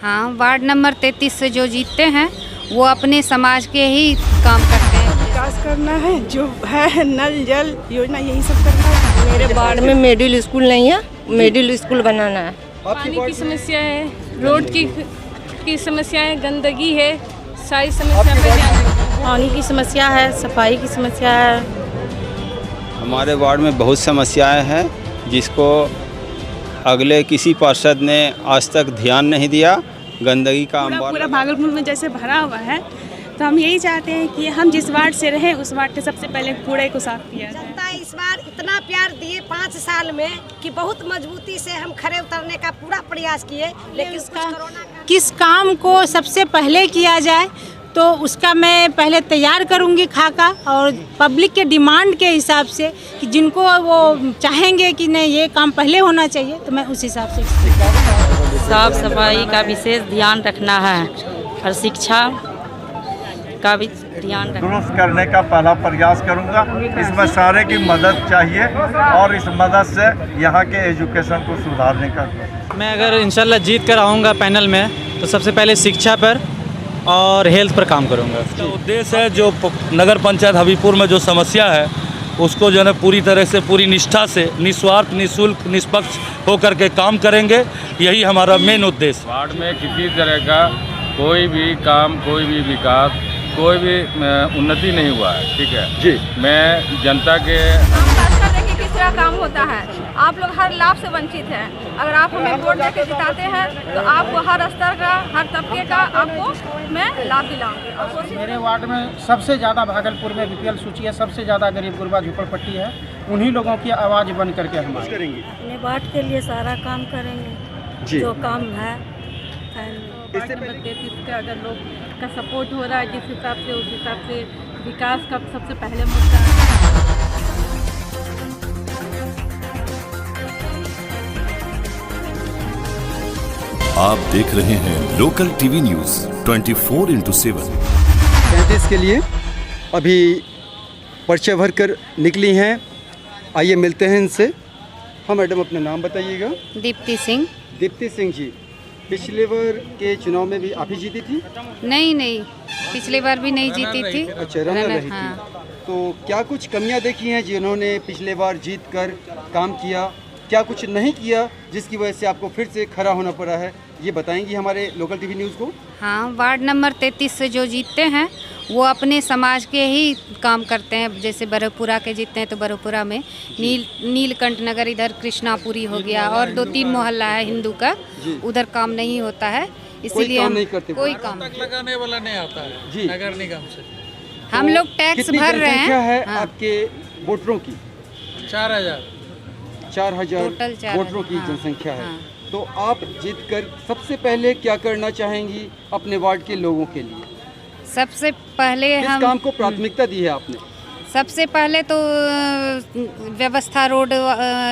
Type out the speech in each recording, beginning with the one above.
हाँ, ward number 33 से जो जीतते हैं वो अपने समाज के ही काम करते हैं। विकास करना है, जो है नल जल योजना यही सब करना है। मेरे वार्ड में मिडिल स्कूल नहीं है, मिडिल स्कूल बनाना है। पानी की समस्या है, रोड की समस्या है, गंदगी है, सारी समस्या पे ध्यान दें। पानी की समस्या है, सफाई की समस्या है। हमारे वार्ड में बहुत समस्याएं हैं जिसको अगले किसी पार्षद ने आज तक ध्यान नहीं दिया। गंदगी का पूरा भागलपुर में जैसे भरा हुआ है, तो हम यही चाहते हैं कि हम जिस वार्ड से रहें उस वार्ड के सबसे पहले कूड़े को साफ किया जाए। जनता इस बार इतना प्यार दिए 5 साल में कि बहुत मजबूती से हम खड़े उतरने का पूरा प्रयास किए, लेकिन किस काम को सबसे पहले किया जाए तो उसका मैं पहले तैयार करूंगी खाका, और पब्लिक के डिमांड के हिसाब से कि जिनको वो चाहेंगे कि नहीं ये काम पहले होना चाहिए, तो मैं उस हिसाब से साफ सफाई का विशेष ध्यान रखना है और शिक्षा का भी ध्यान रखना। दुरुस्त करने का पहला प्रयास करूंगा। इसमें सारे की मदद चाहिए और इस मदद से यहाँ के एजुकेशन को सुधारने का। मैं अगर इंशाल्लाह जीत कर आऊँगा पैनल में तो सबसे पहले शिक्षा पर और हेल्थ पर काम करूँगा। उद्देश्य है जो नगर पंचायत हबीबपुर में जो समस्या है उसको जो है पूरी तरह से पूरी निष्ठा से निस्वार्थ निःशुल्क निष्पक्ष होकर के काम करेंगे, यही हमारा मेन उद्देश्य। वार्ड में किसी तरह का कोई भी काम, कोई भी विकास, कोई भी उन्नति नहीं हुआ है। ठीक है जी, मैं जनता के किस तरह काम होता है, आप लोग हर लाभ से वंचित हैं। अगर आप हमें वोट देकर जिताते हैं तो आपको हर स्तर का, हर तबके का आपको मैं लाभ दिलाऊंगी। मेरे वार्ड में सबसे ज़्यादा भागलपुर में बीपीएल सूची है, सबसे ज़्यादा गरीब गुरबा झोपड़पट्टी है। उन्हीं लोगों की आवाज़ बन करके हम करेंगे। अपने वार्ड के लिए सारा काम करेंगे जो काम है। इससे का अगर लोग का सपोर्ट हो रहा है जिस हिसाब से, उस हिसाब से विकास का सबसे पहले मुद्दा है। आप देख रहे हैं लोकल टीवी न्यूज 24/7। 33 के लिए अभी पर्चे भर कर निकली हैं। आइए मिलते हैं इनसे। हाँ मैडम, अपना नाम बताइएगा। दीप्ति सिंह। दीप्ति सिंह जी, पिछले बार के चुनाव में भी आप ही जीती थी? नहीं, पिछली बार भी नहीं जीती थी। अच्छा, रनर रही थी। तो क्या कुछ कमियां देखी हैं जिन्होंने पिछले बार जीत कर काम किया, क्या कुछ नहीं किया जिसकी वजह से आपको फिर से खड़ा होना पड़ा है, ये बताएंगी हमारे लोकल टीवी न्यूज़ को? हाँ, वार्ड नंबर 33 से जो जीतते हैं वो अपने समाज के ही काम करते हैं। जैसे बरहपुरा के जीतते हैं तो बरहपुरा में नीलकंठ नगर, इधर कृष्णापुरी हो गया, और 2-3 मोहल्ला है हिंदू का, उधर काम नहीं होता है, इसीलिए हम कोई काम लगाने वाला नहीं आता है जी नगर निगम से। हम लोग टैक्स भर रहे हैं। क्या है आपके वोटरों की? 4000 वोटरों की जनसंख्या है। तो आप जीतकर सबसे पहले क्या करना चाहेंगी अपने वार्ड के लोगों के लिए? सबसे पहले हम काम को प्राथमिकता दी है आपने? सबसे पहले तो व्यवस्था, रोड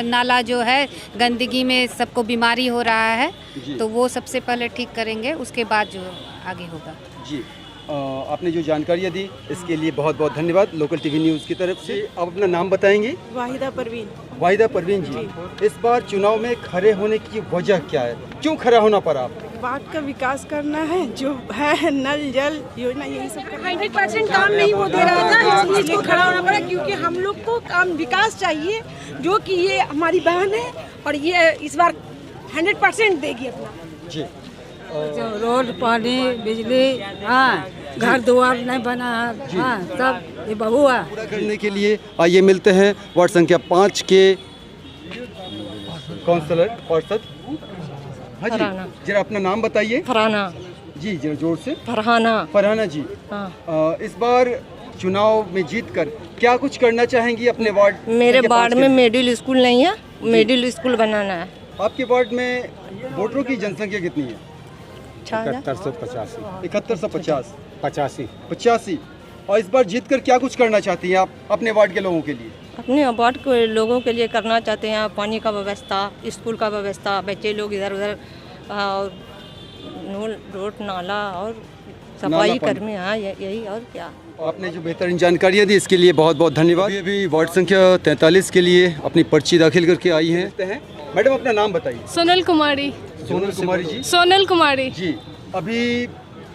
नाला जो है, गंदगी में सबको बीमारी हो रहा है, तो वो सबसे पहले ठीक करेंगे, उसके बाद जो आगे होगा। जी, आपने जो जानकारियाँ दी इसके लिए बहुत बहुत धन्यवाद लोकल टीवी न्यूज़ की तरफ से। आप अपना नाम बताएंगे? वाहिदा परवीन। वाहिदा परवीन जी, इस बार चुनाव में खड़े होने की वजह क्या है, क्यों खड़ा होना पड़ा आपको? वार्ड का विकास करना है, जो है नल जल योजना यही सब करना है। 100% काम नहीं हो दे रहा था, इसलिए खड़ा होना पड़ा, क्योंकि हम लोग को काम विकास चाहिए, जो कि ये हमारी बहन है और ये इस बार 100% देगी अपना। जी, रोड, पानी, बिजली, हाँ, घर द्वार नहीं बना है, हाँ, सब ये बहू है। पूरा करने के लिए आइए मिलते हैं वार्ड संख्या 5 के काउंसलर पार्षद। हाँ जी, जरा अपना नाम बताइए। फरहाना जी, जरा जोर से। फरहाना जी। इस बार चुनाव में जीतकर क्या कुछ करना चाहेंगी अपने वार्ड? मेरे वार्ड में मिडिल स्कूल नहीं है, मिडिल स्कूल बनाना है। आपके वार्ड में वोटरों की जनसंख्या कितनी है? 7150 85। और इस बार जीतकर क्या कुछ करना चाहती हैं आप अपने वार्ड के लोगों के लिए? अपने वार्ड के लोगों के लिए करना चाहते हैं पानी का व्यवस्था, स्कूल का व्यवस्था, बच्चे लोग इधर उधर, रोड नाला और सफाई कर्मी, हाँ यही और क्या। आपने जो बेहतरीन जानकारियाँ दी इसके लिए बहुत बहुत धन्यवाद। अभी वार्ड संख्या 43 के लिए अपनी पर्ची दाखिल करके आई हैं। मैडम, अपना नाम बताइए। सोनल कुमारी। सोनल कुमारी जी। सोनल कुमारी जी, अभी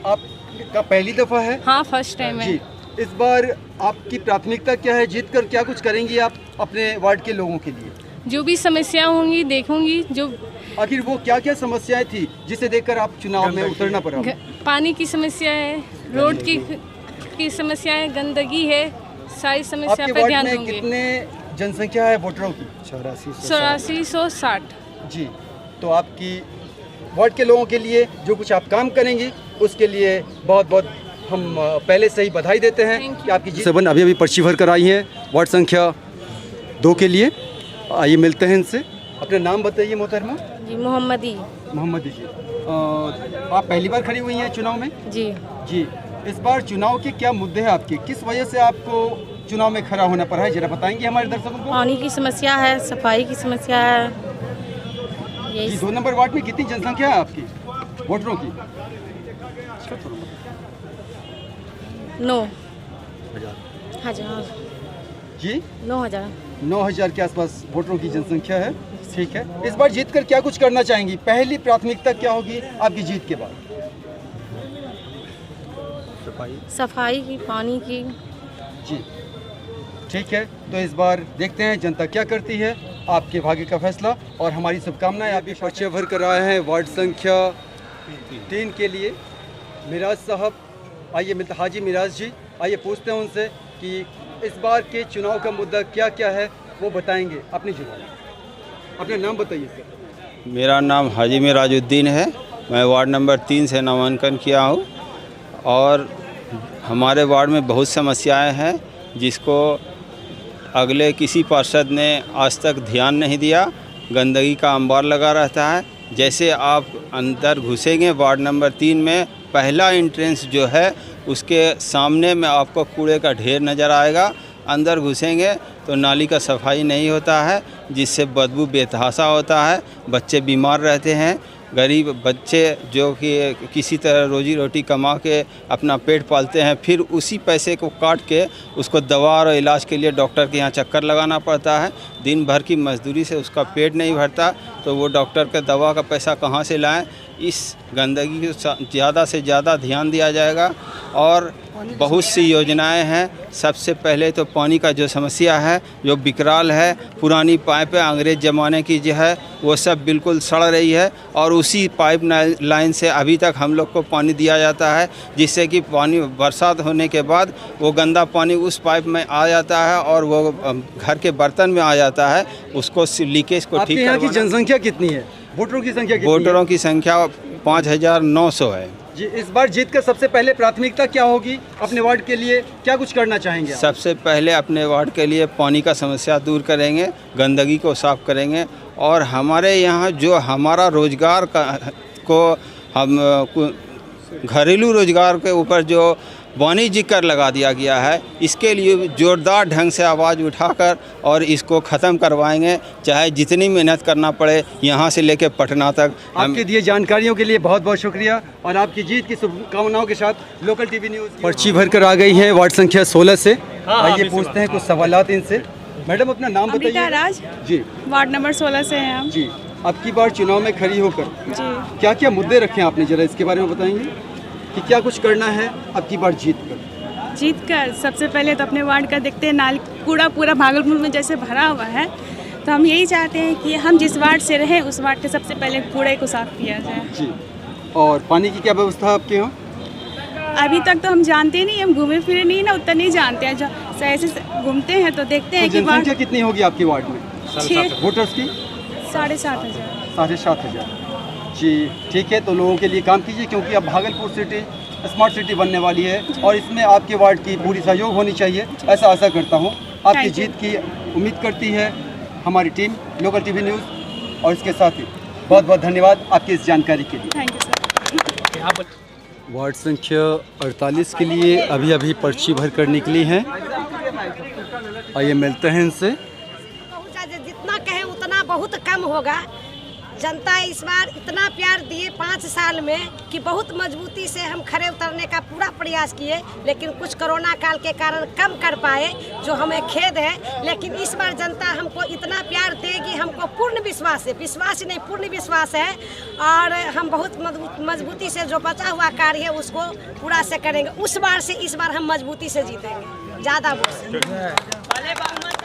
आपका पहली दफ़ा है? हाँ, फर्स्ट टाइम है जी। इस बार आपकी प्राथमिकता क्या है? जीत कर क्या कुछ करेंगी आप अपने वार्ड के लोगों के लिए? जो भी समस्या होंगी देखूंगी। जो आखिर वो क्या क्या समस्याएं थी जिसे देखकर आप चुनाव में उतरना पड़ा? पानी की समस्या है, रोड की समस्या है, गंदगी है, सारी समस्या आपके पे ध्यान वार्ड में दूंगी। कितने जनसंख्या है वोटरों की? 8460। जी, तो आपकी वार्ड के लोगों के लिए जो कुछ आप काम करेंगी उसके लिए बहुत बहुत हम पहले से ही बधाई देते हैं कि आपकी जीत। सेवन अभी पर्ची भर कर आई हैं वार्ड संख्या 2 के लिए। आइए मिलते हैं इनसे। अपना नाम बताइए मोहतरमा। जी, मोहम्मदी। मोहम्मदी जी, आप पहली बार खड़ी हुई हैं चुनाव में? जी जी, इस बार चुनाव के क्या मुद्दे हैं आपके? किस वजह से आपको चुनाव में खड़ा होना पड़ा है, जरा बताएंगे हमारे दर्शकों को? पानी की समस्या है, सफाई की समस्या है। जी, 2 नंबर वार्ड में कितनी जनसंख्या है आपकी वोटरों की? 9,000 जी, 9,000। 9,000 के आसपास वोटरों की जनसंख्या है। ठीक है, इस बार जीतकर क्या कुछ करना चाहेंगी? पहली प्राथमिकता क्या होगी आपकी जीत के बाद? सफाई की, पानी की। जी, ठीक है, तो इस बार देखते हैं जनता क्या करती है। आपके भाग्य का फैसला और हमारी शुभकामनाएं। आप भी पर्चे भर कर आए हैं वार्ड संख्या 3 के लिए। मिराज साहब, आइए मिलते। हाजी मिराज जी, आइए पूछते हैं उनसे कि इस बार के चुनाव का मुद्दा क्या क्या है, वो बताएंगे अपनी जुबान। अपना नाम बताइए सर। मेरा नाम हाजी मिराजुद्दीन है। मैं वार्ड नंबर 3 से नामांकन किया हूँ और हमारे वार्ड में बहुत समस्याएं हैं जिसको अगले किसी पार्षद ने आज तक ध्यान नहीं दिया। गंदगी का अंबार लगा रहता है। जैसे आप अंदर घुसेंगे वार्ड नंबर 3 में, पहला एंट्रेंस जो है उसके सामने में आपको कूड़े का ढेर नज़र आएगा। अंदर घुसेंगे तो नाली का सफाई नहीं होता है जिससे बदबू बेतहाशा होता है, बच्चे बीमार रहते हैं। गरीब बच्चे जो कि किसी तरह रोजी रोटी कमा के अपना पेट पालते हैं, फिर उसी पैसे को काट के उसको दवा और इलाज के लिए डॉक्टर के यहाँ चक्कर लगाना पड़ता है। दिन भर की मजदूरी से उसका पेट नहीं भरता तो वो डॉक्टर के दवा का पैसा कहाँ से लाएं? इस गंदगी को ज़्यादा से ज़्यादा ध्यान दिया जाएगा और बहुत सी योजनाएं हैं। सबसे पहले तो पानी का जो समस्या है, जो विकराल है, पुरानी पाइपें अंग्रेज़ ज़माने की जो है वो सब बिल्कुल सड़ रही है और उसी पाइप लाइन से अभी तक हम लोग को पानी दिया जाता है, जिससे कि पानी बरसात होने के बाद वो गंदा पानी उस पाइप में आ जाता है और वो घर के बर्तन में आ जाता है। उसको लीकेज को ठीक यहाँ की जनसंख्या कितनी है? वोटरों की संख्या कितनी वोटरों की संख्या 5,900 है। जी, इस बार जीत कर सबसे पहले प्राथमिकता क्या होगी अपने वार्ड के लिए? क्या कुछ करना चाहेंगे आप? सबसे पहले अपने वार्ड के लिए पानी का समस्या दूर करेंगे, गंदगी को साफ करेंगे और हमारे यहाँ जो हमारा रोजगार को हम घरेलू रोजगार के ऊपर जो वाणिज्य कर लगा दिया गया है, इसके लिए जोरदार ढंग से आवाज़ उठाकर और इसको ख़त्म करवाएंगे, चाहे जितनी मेहनत करना पड़े यहाँ से लेकर पटना तक। आपके दिए जानकारियों के लिए बहुत बहुत शुक्रिया और आपकी जीत की शुभकामनाओं के साथ लोकल टीवी न्यूज़ पर्ची भर कर आ गई है वार्ड संख्या 16 से। आइए पूछते हैं कुछ सवालात इनसे। मैडम, अपना नाम बताइए। राज जी, वार्ड नंबर 16 से हैं हम। जी, अब की बार चुनाव में खड़ी होकर जी क्या क्या मुद्दे रखे हैं आपने, जरा इसके बारे में बताएंगे कि क्या कुछ करना है अब की बार जीत कर? सबसे पहले तो अपने वार्ड का देखते हैं, नाली कूड़ा पूरा भागलपुर में जैसे भरा हुआ है, तो हम यही चाहते हैं कि हम जिस वार्ड से रहें उस वार्ड के सबसे पहले कूड़े को साफ किया जाए। जी, और पानी की क्या व्यवस्था है आपके यहाँ? अभी तक तो हम जानते नहीं, हम घूमे फिरे नहीं ना, उतना नहीं जानते हैं। जो ऐसे घूमते हैं तो देखते हैं कि जनसंख्या कितनी होगी आपके वार्ड में? 6 वोटर्स की 7,500। 7,500। जी, ठीक है, तो लोगों के लिए काम कीजिए क्योंकि अब भागलपुर सिटी स्मार्ट सिटी बनने वाली है और इसमें आपके वार्ड की पूरी सहयोग होनी चाहिए, ऐसा आशा करता हूँ। आपकी जीत की उम्मीद करती है हमारी टीम लोकल टीवी न्यूज़ और इसके साथ ही बहुत बहुत धन्यवाद आपकी इस जानकारी के लिए। Thank you sir. वार्ड संख्या 48 के लिए अभी अभी पर्ची भर कर निकली हैं। आइए मिलते हैं इनसे। जितना कहें उतना बहुत कम होगा। जनता इस बार इतना प्यार दिए 5 साल में कि बहुत मजबूती से हम खड़े उतरने का पूरा प्रयास किए, लेकिन कुछ कोरोना काल के कारण कम कर पाए, जो हमें खेद है। लेकिन इस बार जनता हमको इतना प्यार देगी, हमको पूर्ण विश्वास है, विश्वास ही नहीं पूर्ण विश्वास है। और हम बहुत मजबूती से जो बचा हुआ कार्य है उसको पूरा से करेंगे। उस बार से इस बार हम मजबूती से जीतेंगे, ज़्यादा वोट से।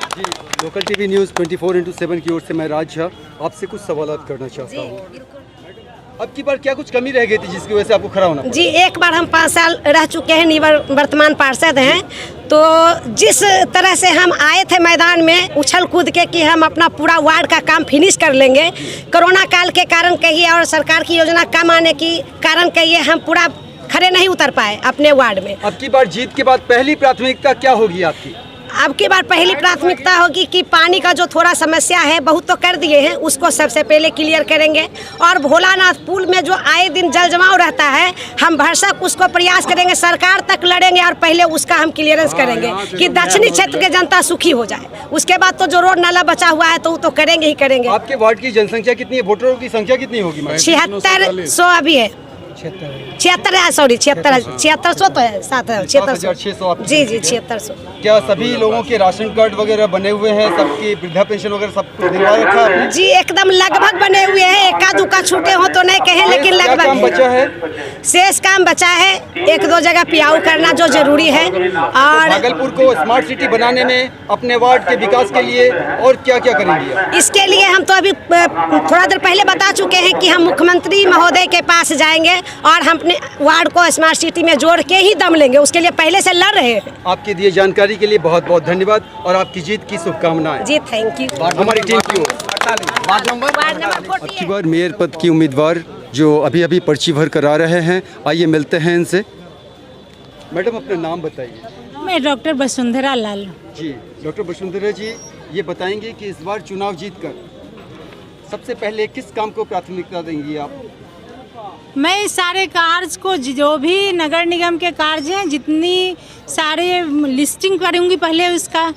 जी, लोकल टीवी न्यूज़ 24/7 की ओर से मैं राज झा आपसे कुछ सवाल करना चाहता हूँ। अब की बार क्या कुछ कमी रह गई थी जिसकी वजह से आपको खड़ा होना? जी, एक बार हम 5 साल रह चुके हैं, वर्तमान पार्षद हैं, तो जिस तरह से हम आए थे मैदान में उछल कूद के कि हम अपना पूरा वार्ड का काम फिनिश कर लेंगे, कोरोना काल के कारण कहिए और सरकार की योजना कम आने की कारण कहिए, हम पूरा खड़े नहीं उतर पाए अपने वार्ड में। अब की बार जीत के बाद पहली प्राथमिकता क्या होगी आपकी? अब की बार पहली प्राथमिकता होगी कि पानी का जो थोड़ा समस्या है, बहुत तो कर दिए हैं, उसको सबसे पहले क्लियर करेंगे। और भोलानाथ पुल में जो आए दिन जल जमाव रहता है, हम भरसक उसको प्रयास करेंगे, सरकार तक लड़ेंगे और पहले उसका हम क्लियरेंस करेंगे कि दक्षिणी क्षेत्र की जनता सुखी हो जाए। उसके बाद तो जो रोड नाला बचा हुआ है तो वो तो करेंगे ही करेंगे। आपके वार्ड की जनसंख्या कितनी है, वोटरों की संख्या कितनी होगी? 7600 अभी है, 7600 तो है, 7600। जी जी, 7600। क्या सभी लोगों के राशन कार्ड वगैरह बने हुए हैं, सबकी वृद्धा पेंशन वगैरह सब कुछ दिलवा रखा है? जी, एकदम लगभग बने हुए हैं, एका दुका छूटे हो तो नहीं कहें, लेकिन लगभग काम बचा है। शेष काम बचा है, 1-2 जगह पियाऊ करना जो जरूरी है। और भागलपुर को स्मार्ट सिटी बनाने में अपने वार्ड के विकास के लिए और क्या क्या करेंगे? इसके लिए हम तो अभी थोड़ा देर पहले बता चुके हैं कि हम मुख्यमंत्री महोदय के पास जाएंगे और हम अपने वार्ड को स्मार्ट सिटी में जोड़ के ही दम लेंगे, उसके लिए पहले से लड़ रहे हैं। आपकी दिए जानकारी के लिए बहुत बहुत धन्यवाद और आपकी जीत की शुभकामनाएं। जी, थैंक यू। हमारी टीम की ओर वार्ड नंबर अब की बार मेयर पद की उम्मीदवार जो अभी पर्ची भर कर आ रहे हैं, आइए मिलते हैं इनसे। मैडम, अपना नाम बताइए। मैं डॉक्टर वसुंधरा लाल। जी, डॉक्टर वसुंधरा जी, ये बताएंगे कि इस बार चुनाव जीतकर सबसे पहले किस काम को प्राथमिकता देंगी आप? मैं इस सारे कार्य को, जो भी नगर निगम के कार्य हैं, जितनी सारे लिस्टिंग करूँगी पहले, उसका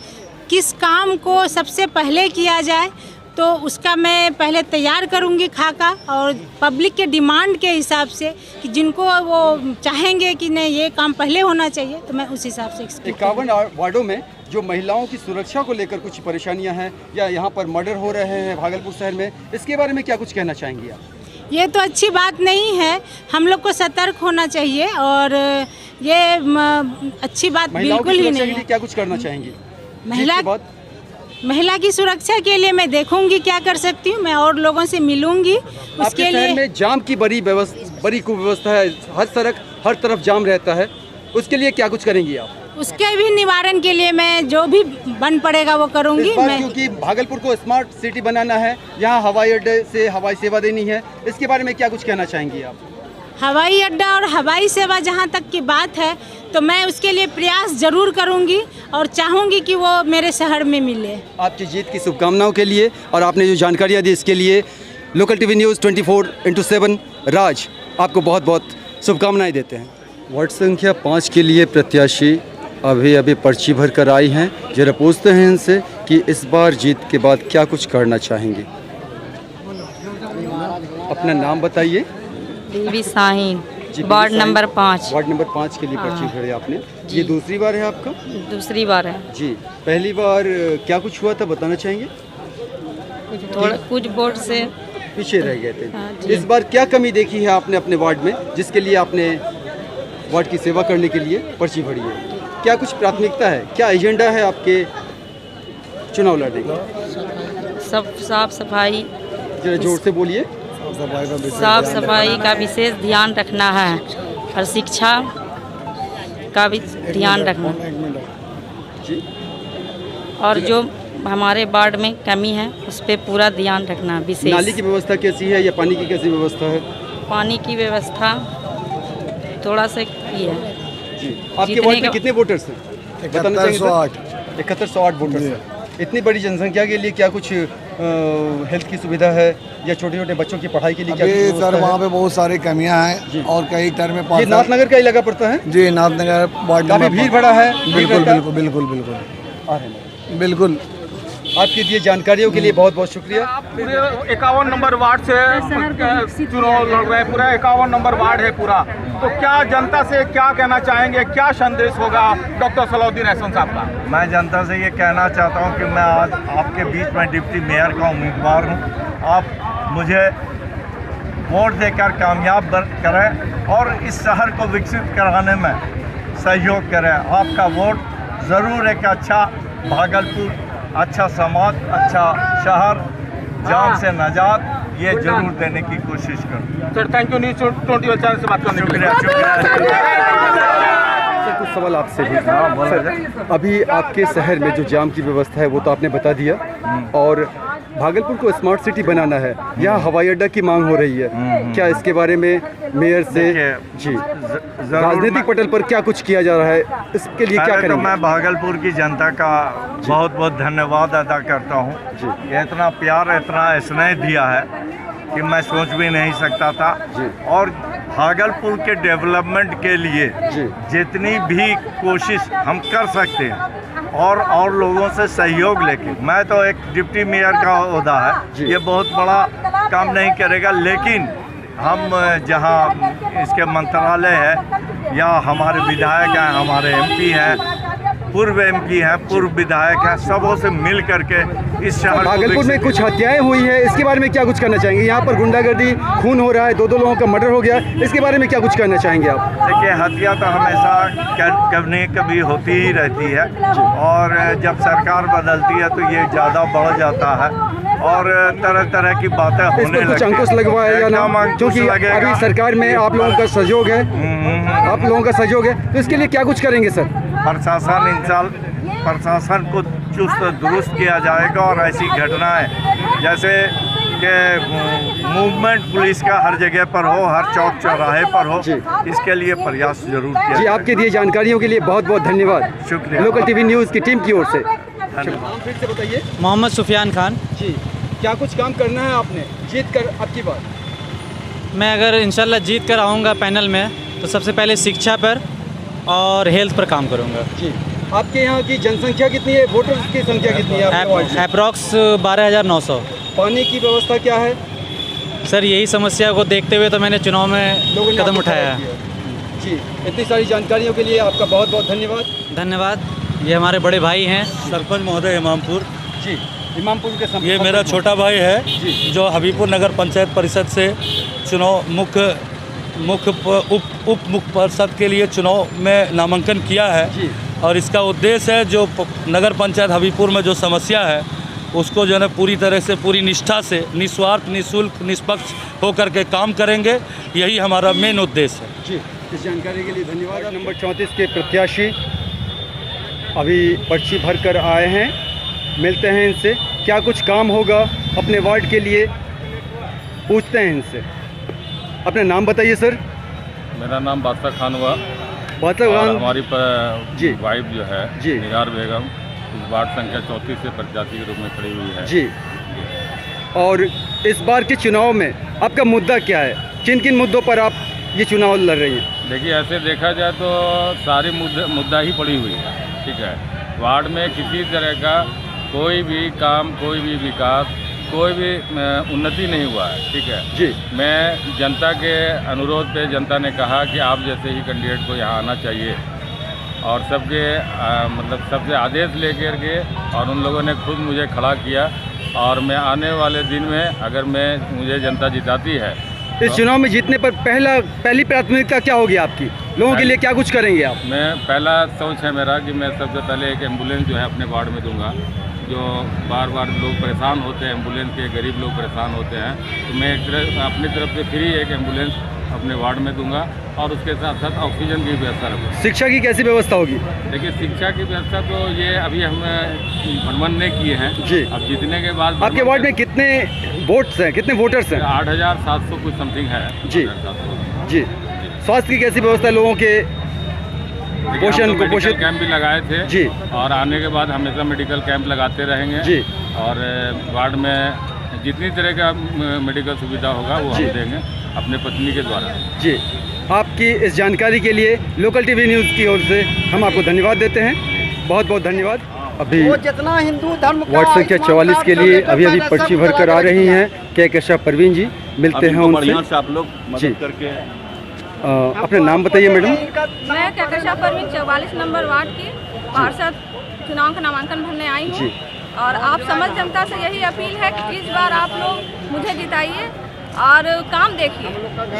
किस काम को सबसे पहले किया जाए तो उसका मैं पहले तैयार करूँगी खाका, और पब्लिक के डिमांड के हिसाब से कि जिनको वो चाहेंगे कि नहीं ये काम पहले होना चाहिए, तो मैं उस हिसाब से 51 वार्डों में जो महिलाओं की सुरक्षा को लेकर कुछ परेशानियां हैं या यहाँ पर मर्डर हो रहे हैं भागलपुर शहर में, इसके बारे में क्या कुछ कहना चाहेंगी आप? ये तो अच्छी बात नहीं है, हम लोग को सतर्क होना चाहिए और ये अच्छी बात बिल्कुल ही नहीं है। क्या कुछ करना चाहेंगी? महिला की सुरक्षा के लिए मैं देखूंगी क्या कर सकती हूँ, मैं और लोगों से मिलूंगी उसके लिए। में जाम की बड़ी कुव्यवस्था है, हर सड़क हर तरफ जाम रहता है, उसके लिए क्या कुछ करेंगी आप? उसके भी निवारण के लिए मैं जो भी बन पड़ेगा वो करूंगी। मैं क्योंकि भागलपुर को स्मार्ट सिटी बनाना है, यहाँ हवाई अड्डे से हवाई सेवा देनी है, इसके बारे में क्या कुछ कहना चाहेंगी आप? हवाई अड्डा और हवाई सेवा जहाँ तक की बात है तो मैं उसके लिए प्रयास जरूर करूंगी और चाहूंगी कि वो मेरे शहर में मिले। आपकी जीत की शुभकामनाओं के लिए और आपने जो जानकारियाँ दी इसके लिए लोकल टीवी न्यूज़ 24/7 राज आपको बहुत बहुत शुभकामनाएं देते हैं। वार्ड संख्या 5 के लिए प्रत्याशी अभी पर्ची भर कर आई हैं, जरा पूछते हैं इनसे कि इस बार जीत के बाद क्या कुछ करना चाहेंगे। अपना नाम बताइए। Devi Sahin, ward number 5। Ward number 5 के लिए पर्ची भरी आपने, ये दूसरी बार है आपका? दूसरी बार है जी। पहली बार क्या कुछ हुआ था बताना चाहेंगे? थोड़ा कुछ वोट से पीछे रह गए थे। इस बार क्या कमी देखी है आपने अपने वार्ड में जिसके लिए आपने वार्ड की सेवा करने के लिए पर्ची भरी है? क्या कुछ प्राथमिकता है, क्या एजेंडा है आपके चुनाव लड़ने का? सब साफ सफाई, जरा जोर से बोलिए। साफ सफाई का विशेष ध्यान रखना है और शिक्षा का भी ध्यान रखना जी। और जो हमारे वार्ड में कमी है उस पर पूरा ध्यान रखना विशेष। नाली की व्यवस्था कैसी है या पानी की कैसी व्यवस्था है? पानी की व्यवस्था थोड़ा सा की है जी। आपके वार्ड में कितने वोटर्स हैं? 7108 वोटर्स हैं। इतनी बड़ी जनसंख्या के लिए क्या कुछ हेल्थ की सुविधा है या छोटे छोटे बच्चों की पढ़ाई के लिए क्या? सर वहाँ पे बहुत सारी कमियाँ हैं और कई टर्म में ये नाथनगर का इलाका पड़ता है जी। नाथनगर वार्ड काफी भीड़ भड़ा है। बिल्कुल बिल्कुल बिल्कुल बिल्कुल बिल्कुल। आपकी दिए जानकारियों के लिए बहुत बहुत शुक्रिया। पूरे 51 नंबर वार्ड से चुनाव लड़ रहे हैं, पूरा 51 नंबर वार्ड है पूरा। तो क्या जनता से क्या कहना चाहेंगे, क्या संदेश होगा डॉक्टर सलाउद्दीन एहसन साहब का? मैं जनता से ये कहना चाहता हूँ कि मैं आज आपके बीच में डिप्टी मेयर का उम्मीदवार हूँ। आप मुझे वोट देकर कामयाब करें और इस शहर को विकसित कराने में सहयोग करें। आपका वोट ज़रूर एक अच्छा भागलपुर, अच्छा समाज, अच्छा शहर, जान से नजात ये जरूर देने की कोशिश करूँ। Sir thank you news 21 channel से बात करने के लिए। सर कुछ सवाल आपसे भी। सर अभी आपके शहर में जो जाम की व्यवस्था है वो तो आपने बता दिया, और भागलपुर को स्मार्ट सिटी बनाना है, यहाँ हवाई अड्डा की मांग हो रही है, क्या इसके बारे में मेयर से जी राजनीतिक पटल पर क्या कुछ किया जा रहा है, इसके लिए क्या करेंगे? तो मैं भागलपुर की जनता का बहुत बहुत धन्यवाद अदा करता हूँ। इतना प्यार, इतना स्नेह दिया है कि मैं सोच भी नहीं सकता था। और भागलपुर के डेवलपमेंट के लिए जितनी भी कोशिश हम कर सकते हैं और लोगों से सहयोग लेके, मैं तो एक डिप्टी मेयर का ओहदा है, ये बहुत बड़ा काम नहीं करेगा, लेकिन हम जहाँ इसके मंत्रालय है या हमारे विधायक हैं, हमारे एमपी हैं, पूर्व एमपी हैं, पूर्व विधायक हैं, सबों से मिल करके इस शहर भागलपुर में कुछ हत्याएं हुई है, इसके बारे में क्या कुछ करना चाहेंगे? यहाँ पर गुंडागर्दी, खून हो रहा है, 2 लोगों का मर्डर हो गया, इसके बारे में क्या कुछ करना चाहेंगे आप? देखिए हत्या तो हमेशा कभी होती ही रहती है, और जब सरकार बदलती है तो ये ज़्यादा बढ़ जाता है और तरह तरह की बातें होने लगती हैं। कुछ अंकुश लगवाया या ना, क्योंकि अभी सरकार में आप लोगों का सहयोग है, आप लोगों का सहयोग है, तो इसके लिए क्या कुछ करेंगे सर? प्रशासन को चुस्त दुरुस्त किया जाएगा और ऐसी घटनाएं जैसे कि मूवमेंट पुलिस का हर जगह पर हो, हर चौक चौराहे पर हो, इसके लिए प्रयास जरूर किया जी। आपके दिए जानकारियों के लिए बहुत बहुत धन्यवाद। शुक्रिया। लोकल टीवी न्यूज़ की टीम की ओर से फिर से बताइए। मोहम्मद सुफियान खान जी। क्या कुछ काम करना है आपने जीत कर आपकी बात? मैं अगर इंशाल्लाह जीत कर आऊँगा पैनल में, तो सबसे पहले शिक्षा पर और हेल्थ पर काम करूँगा जी। आपके यहाँ की जनसंख्या कितनी है, वोटर्स की संख्या कितनी है? अप्रॉक्स 12,900। पानी की व्यवस्था क्या है? सर यही समस्या को देखते हुए तो मैंने चुनाव में कदम उठाया है जी। इतनी सारी जानकारियों के लिए आपका बहुत बहुत धन्यवाद। धन्यवाद। ये हमारे बड़े भाई हैं सरपंच महोदय इमामपुर जी। इमामपुर के ये मेरा छोटा भाई है जो हबीबपुर नगर पंचायत परिषद से चुनाव उप मुख्य परिषद के लिए चुनाव में नामांकन किया है, और इसका उद्देश्य है जो नगर पंचायत हबीबपुर में जो समस्या है उसको जो है पूरी तरह से, पूरी निष्ठा से, निस्वार्थ, निःशुल्क, निष्पक्ष होकर के काम करेंगे। यही हमारा मेन उद्देश्य है जी। इस जानकारी के लिए धन्यवाद। नंबर 34 के प्रत्याशी अभी पर्ची भर कर आए हैं, मिलते हैं इनसे, क्या कुछ काम होगा अपने वार्ड के लिए, पूछते हैं इनसे। अपना नाम बताइए सर। मेरा नाम बादशाह खान हुआ। बादशाह खान। हमारी वाइफ जो है निगार बेगम इस वार्ड संख्या 34 से प्रत्याशी के रूप में खड़ी हुई है जी। और इस बार के चुनाव में आपका मुद्दा क्या है, किन किन मुद्दों पर आप ये चुनाव लड़ रही हैं? देखिए ऐसे देखा जाए तो सारी मुद्दा ही पड़ी हुई है, ठीक है। वार्ड में किसी तरह का कोई भी काम, कोई भी विकास, कोई भी उन्नति नहीं हुआ है, ठीक है जी। मैं जनता के अनुरोध पे, जनता ने कहा कि आप जैसे ही कैंडिडेट को यहाँ आना चाहिए, और सबके मतलब सबसे आदेश लेकर के, और उन लोगों ने खुद मुझे खड़ा किया, और मैं आने वाले दिन में अगर मुझे जनता जिताती है, इस चुनाव में जीतने पर पहली प्राथमिकता क्या होगी आपकी? लोगों के लिए क्या कुछ करेंगे आप? मैं पहला सोच है मेरा कि मैं सबसे पहले एक एम्बुलेंस जो है अपने वार्ड में दूंगा। जो बार लोग परेशान होते हैं, एम्बुलेंस के गरीब लोग परेशान होते हैं, तो मैं अपनी तरफ से फ्री एक एम्बुलेंस अपने वार्ड में दूंगा, और उसके साथ साथ ऑक्सीजन की व्यवस्था रखूँगा। शिक्षा की कैसी व्यवस्था होगी? देखिए शिक्षा की व्यवस्था तो ये अभी हम भ्रमण ने किए हैं जी। अब जीतने के बाद आपके वार्ड में कितने वोट्स हैं, कितने वोटर्स हैं? 8,700 कुछ समथिंग है जी जी। स्वास्थ्य की कैसी व्यवस्था है लोगों के? पोषण को पोषित कैंप भी लगाए थे जी, और आने के बाद हमेशा मेडिकल कैंप लगाते रहेंगे जी। और वार्ड में जितनी तरह का मेडिकल सुविधा होगा वो हम देंगे अपने पत्नी के द्वारा जी। आपकी इस जानकारी के लिए लोकल टीवी न्यूज़ की ओर से हम आपको धन्यवाद देते हैं। बहुत बहुत धन्यवाद। अभी वो जितना हिंदू धर्म का वार्ड संख्या 44 के लिए अभी अभी पर्ची भर कर आ रही हैं कहकशा परवीन जी, मिलते हैं उनसे। से आप लोग मदद करके अपना नाम बताइए मैडम। मैं कहकशा परवीन 44 नंबर वार्ड की पार्षद चुनाव का नामांकन भरने आई हूँ और आप समझ जनता से यही अपील है कि इस बार आप लोग मुझे जिताइए और काम देखिए,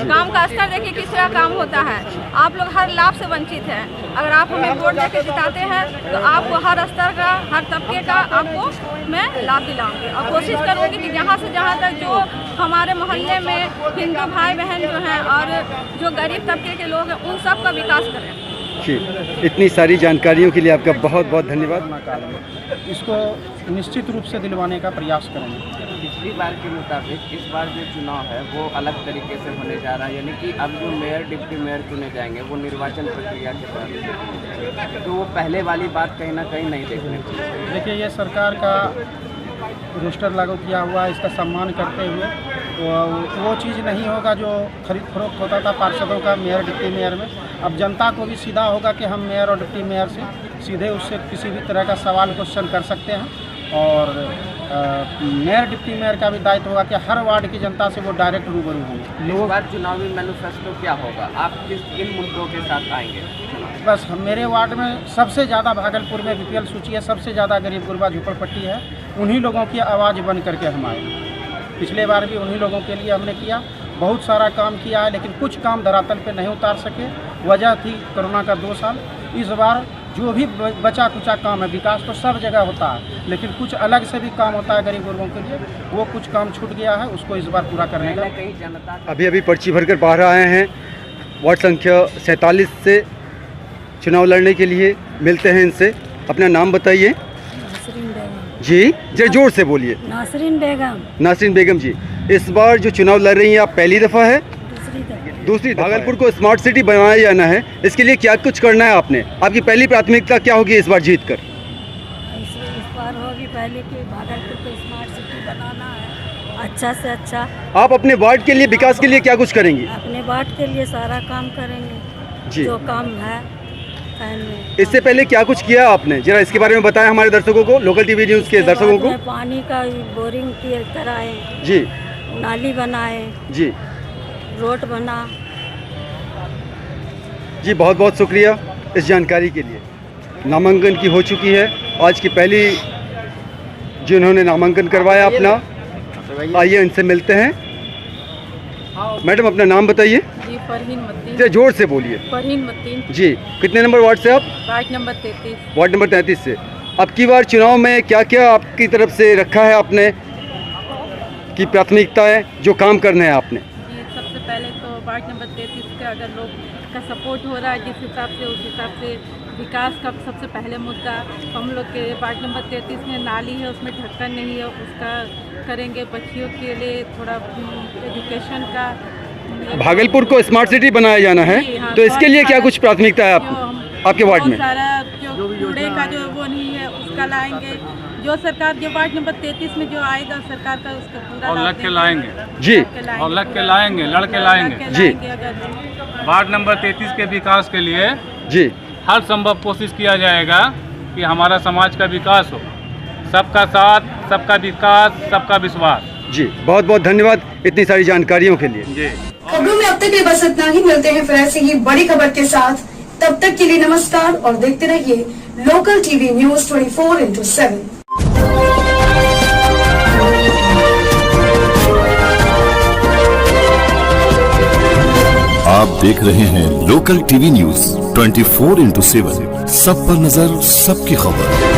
काम का स्तर देखिए किस तरह काम होता है। आप लोग हर लाभ से वंचित हैं। अगर आप हमें वोट देकर जिताते हैं तो आपको हर स्तर का, हर तबके का आपको मैं लाभ दिलाऊंगी और कोशिश करूंगी कि जहां से जहां तक जो हमारे मोहल्ले में हिंदू भाई बहन जो हैं और जो गरीब तबके के लोग हैं उन सब का विकास करें। जी, इतनी सारी जानकारियों के लिए आपका बहुत बहुत धन्यवाद। इसको निश्चित रूप से दिलवाने का प्रयास करेंगे। पिछली बार के मुताबिक इस बार जो चुनाव है वो अलग तरीके से होने जा रहा है, यानी कि अब जो मेयर डिप्टी मेयर चुने जाएंगे वो निर्वाचन प्रक्रिया के बाद, तो वो पहले वाली बात कहीं ना कहीं नहीं देखने को मिलेगी। देखिए, ये सरकार का रोस्टर लागू किया हुआ है, इसका सम्मान करते हुए तो वो चीज़ नहीं होगा जो खरीद फरोख्त होता था पार्षदों का मेयर डिप्टी मेयर में। अब जनता को भी सीधा होगा कि हम मेयर और डिप्टी मेयर से सीधे उससे किसी भी तरह का सवाल क्वेश्चन कर सकते हैं और मेयर डिप्टी मेयर का भी दायित्व होगा कि हर वार्ड की जनता से वो डायरेक्ट रूबरू होंगे। इस बार चुनावी मैनिफेस्टो क्या होगा, आप किन मुद्दों के साथ आएंगे? बस मेरे वार्ड में सबसे ज़्यादा भागलपुर में बीपीएल सूची है, सबसे ज़्यादा गरीब गुरबा झुपड़पट्टी है, उन्हीं लोगों की आवाज़ बन करके हम आए। पिछले बार भी उन्हीं लोगों के लिए हमने किया, बहुत सारा काम किया है, लेकिन कुछ काम धरातल पे नहीं उतार सके। वजह थी कोरोना का 2 साल। इस बार जो भी बचा कुचा काम है, विकास तो सब जगह होता है, लेकिन कुछ अलग से भी काम होता है गरीब गुरबों के लिए, वो कुछ काम छूट गया है, उसको इस बार पूरा करने का। अभी अभी पर्ची भरकर बाहर आए हैं वार्ड संख्या 47 से चुनाव लड़ने के लिए, मिलते हैं इनसे। अपना नाम बताइए जी, जरा जोर से बोलिए। नासरीन बेगम। नासरीन बेगम जी, इस बार जो चुनाव लड़ रही हैं आप पहली दफ़ा है? दूसरी। भागलपुर को स्मार्ट सिटी बनाया जाना है, इसके लिए क्या कुछ करना है आपने? आपकी पहली प्राथमिकता क्या होगी इस बार जीत कर? इस बार होगी पहले कि भागलपुर को स्मार्ट सिटी बनाना है, अच्छा से अच्छा। आप अपने वार्ड के लिए विकास के लिए क्या कुछ करेंगी? अपने वार्ड के लिए सारा काम करेंगे जी, जो काम है। इससे पहले क्या कुछ किया आपने, जरा इसके बारे में बताएं हमारे दर्शकों को, लोकल टीवी न्यूज़ के दर्शकों को। पानी का बोरिंग कराए जी, नाली बनाए जी, रोड बना। जी, बहुत बहुत शुक्रिया इस जानकारी के लिए। नामांकन की हो चुकी है, आज की पहली जिन्होंने नामांकन करवाया अपना, आइए इनसे मिलते हैं। मैडम अपना नाम बताइए। जी, फरहीन मत्तीन। जोर से बोलिए। फरहीन मत्तीन। जी, कितने नंबर वार्ड से आप? Ward number 33। वार्ड नंबर 33 से। अब की बार चुनाव में क्या क्या आपकी तरफ से रखा है आपने की प्राथमिकता है, जो काम करने हैं आपने? जी, सबसे पहले तो वार्ड नंबर 33 के अगर लोग का सपोर्ट हो रहा है जिस हिसाब से, उस हिसाब से विकास का सबसे पहले मुद्दा। हम लोग के वार्ड नंबर 33 में नाली है, उसमें ढक्कन नहीं है, उसका करेंगे। बच्चियों के लिए थोड़ा एजुकेशन का। भागलपुर को स्मार्ट सिटी बनाया जाना है, हाँ, तो इसके लिए क्या कुछ प्राथमिकता है आपके वार्ड में? सारा जो कूड़े का जो वो नहीं है उसका लाएंगे। जो सरकार जो वार्ड नंबर 33 में जो आएगा सरकार का, उसका पूरा और लग के लाएंगे जी, और लग के लाएंगे, लड़के लाएंगे जी। वार्ड नंबर 33 के विकास के लिए जी हर संभव कोशिश किया जाएगा कि हमारा समाज का विकास हो। सबका साथ, सबका विकास, सबका विश्वास। जी, बहुत बहुत धन्यवाद इतनी सारी जानकारियों के लिए। जी, खबरों में अब तक के बस इतना ही। मिलते हैं फिर ऐसे ही बड़ी खबर के साथ, तब तक के लिए नमस्कार और देखते रहिए लोकल टीवी न्यूज़ 24/7। आप देख रहे हैं लोकल टीवी न्यूज़ 24/7, सब पर नजर, सबकी खबर।